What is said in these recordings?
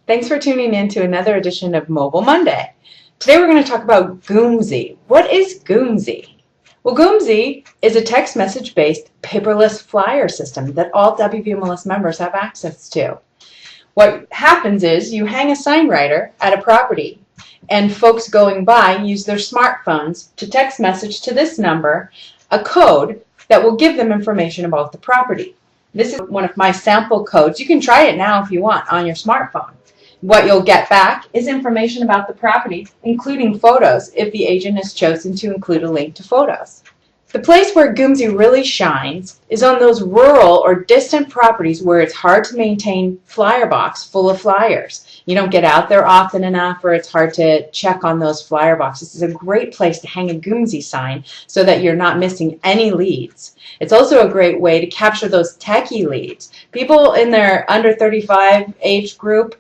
Thanks for tuning in to another edition of Mobile Monday. Today we're going to talk about Goomzee. What is Goomzee? Well, Goomzee is a text message-based paperless flyer system that all WVMLS members have access to. What happens is you hang a sign writer at a property and folks going by use their smartphones to text message to this number a code that will give them information about the property. This is one of my sample codes. You can try it now if you want on your smartphone. What you'll get back is information about the property, including photos if the agent has chosen to include a link to photos. The place where Goomzee really shines is on those rural or distant properties where it's hard to maintain flyer box full of flyers. You don't get out there often enough, or it's hard to check on those flyer boxes. This is a great place to hang a Goomzee sign so that you're not missing any leads. It's also a great way to capture those techie leads. People in their under 35 age group,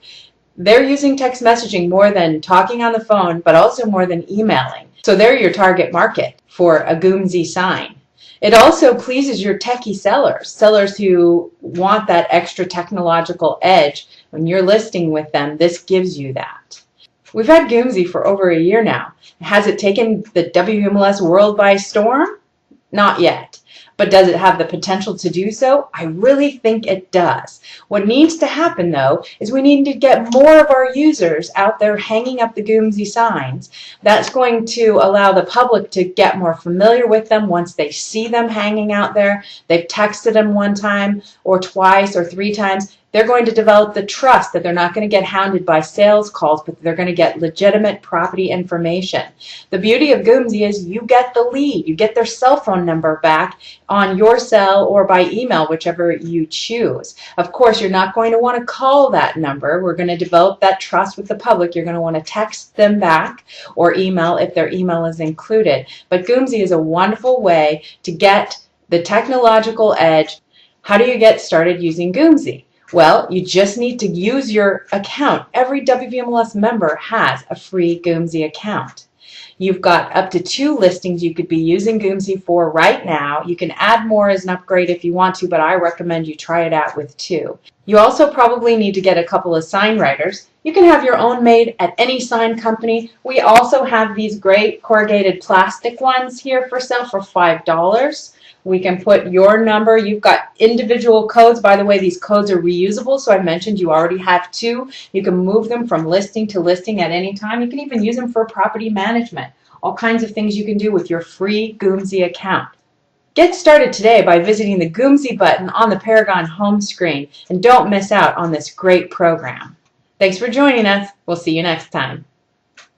they're using text messaging more than talking on the phone, but also more than emailing. So they're your target market for a Goomzee sign. It also pleases your techie sellers who want that extra technological edge. When you're listing with them, this gives you that. We've had Goomzee for over a year now. Has it taken the WMLS world by storm? Not yet. But does it have the potential to do so? I really think it does. What needs to happen, though, is we need to get more of our users out there hanging up the Goomzee signs. That's going to allow the public to get more familiar with them once they see them hanging out there. They've texted them one time or twice or three times. They're going to develop the trust that they're not going to get hounded by sales calls, but they're going to get legitimate property information. The beauty of Goomzee is you get the lead. You get their cell phone number back on your cell or by email, whichever you choose. Of course, you're not going to want to call that number. We're going to develop that trust with the public. You're going to want to text them back or email if their email is included. But Goomzee is a wonderful way to get the technological edge. How do you get started using Goomzee? Well, you just need to use your account. Every WVMLS member has a free Goomzee account. You've got up to 2 listings you could be using Goomzee for right now. You can add more as an upgrade if you want to, but I recommend you try it out with 2. You also probably need to get a couple of sign writers. You can have your own made at any sign company. We also have these great corrugated plastic ones here for sale for $5. We can put your number. You've got individual codes. By the way, these codes are reusable, so I mentioned you already have 2. You can move them from listing to listing at any time. You can even use them for property management. All kinds of things you can do with your free Goomzee account. Get started today by visiting the Goomzee button on the Paragon home screen, and don't miss out on this great program. Thanks for joining us. We'll see you next time.